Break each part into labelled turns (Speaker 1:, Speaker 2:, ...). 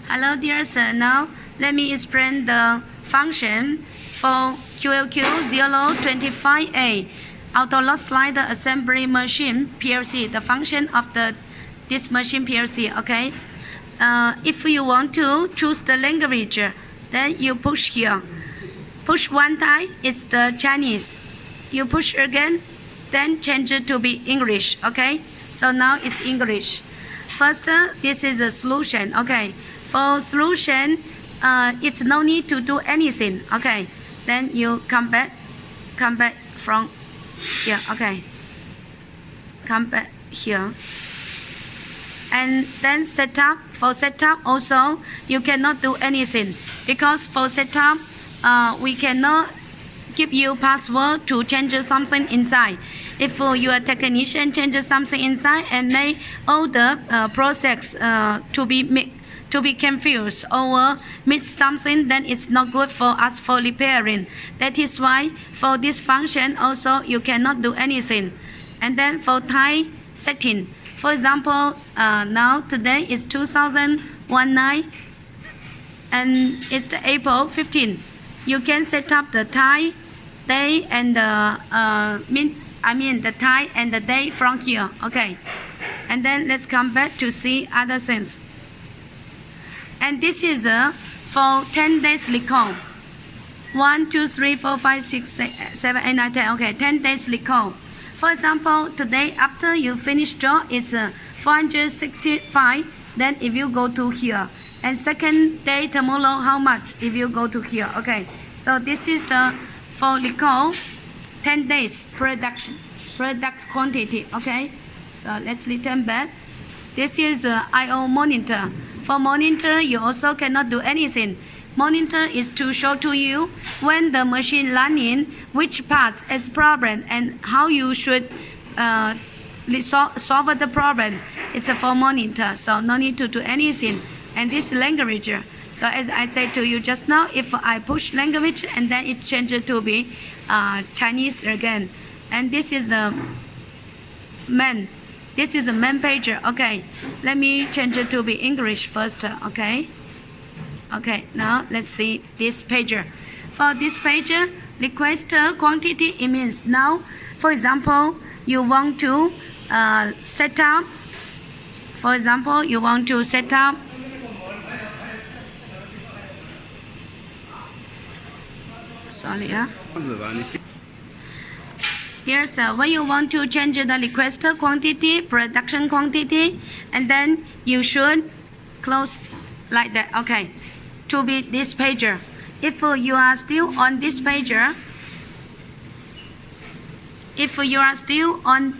Speaker 1: Hello dear sir, now let me explain the function for QLQ025A auto load slider assembly machine PLC, the function of this machine PLC, okay? If you want to choose the language, then you push here. Push one time, it's the Chinese. You push again, then change it to be English, okay? So now it's English. First, this is a solution, okay? For solution, it's no need to do anything, okay? Then you come back from here, okay? Come back here. And then setup. For setup also, you cannot do anything because for setup, we cannot give you password to change something inside. If your technician changes something inside and make all the process to be confused or miss something, then it's not good for us for repairing. That is why for this function also you cannot do anything. And then for time setting, for example, now today is 2019 and it's the April 15. You can set up the time, day and the the time and the day from here, okay? And then let's come back to see other things. And this is for 10 days recall. 1, 2, 3, 4, 5, 6, 7, 8, 9, 10. Okay, 10 days recall. For example, today after you finish job, it's 465. Then if you go to here, and second day tomorrow, how much? If you go to here, okay. So this is the for recall 10 days product quantity, okay. So let's return back. This is I/O monitor. For monitor, you also cannot do anything. Monitor is to show to you when the machine running, which parts is problem and how you should solve the problem. It's for monitor, so no need to do anything. And this language. So as I said to you just now, if I push language and then it changes to be Chinese again. And this is the main. This is the main page, okay. Let me change it to be English first, okay. Okay, now let's see this page. For this page, request quantity, it means now, for example, you want to set up, for example, you want to set up Here's when you want to change the request quantity, production quantity, and then you should close like that, okay, to be this page. If you are still on this page, if you are still on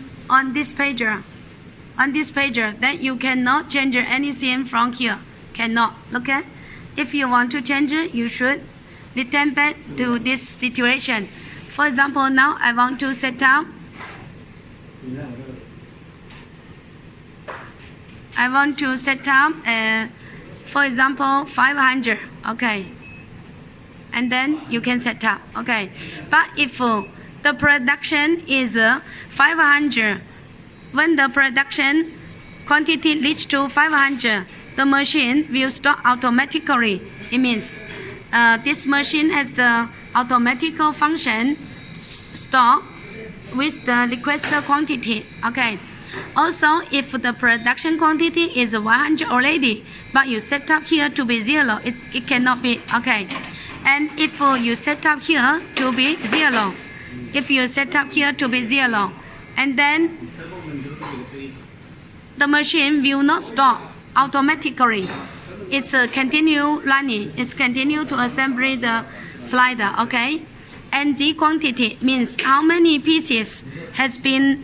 Speaker 1: this page, then you cannot change anything from here. Cannot. Look at. If you want to change it, you should return back to this situation. For example, now I want to set up. For example, 500. Okay. And then you can set up. Okay. But if the production is 500, when the production quantity reach to 500, the machine will stop automatically. It means this machine has the automatic function stop with the requested quantity. Okay. Also, if the production quantity is 100 already, but you set up here to be 0, it cannot be. Okay. And if you set up here to be 0, and then the machine will not stop automatically. It's continue running. It's continue to assemble the slider. Okay. And the quantity means how many pieces has been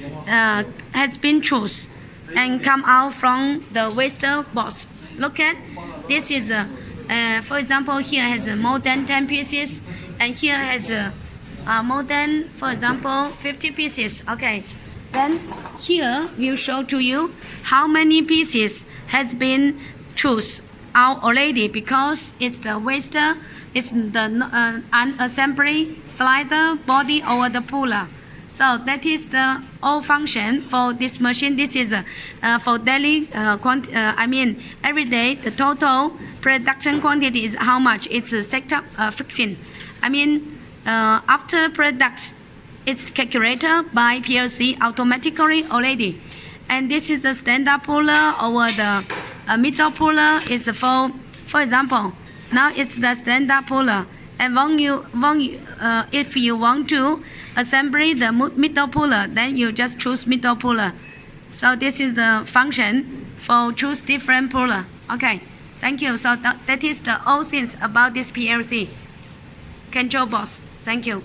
Speaker 1: chosen and come out from the waste box. Look at this is for example, here has more than 10 pieces, and here has more than, for example, 50 pieces. Okay. Then here will show to you how many pieces has been chosen out already, because it's the waste, it's the unassembly slider body over the puller. So that is the all function for this machine. This is for daily every day the total production quantity is how much. It's a sector fixing. After products, it's calculated by PLC automatically already. And this is the standard puller or the middle puller is for example, now it's the standard puller. And if you want to assemble the middle puller, then you just choose middle puller. So this is the function for choose different puller. Okay, thank you. So that is the all things about this PLC control box. Thank you.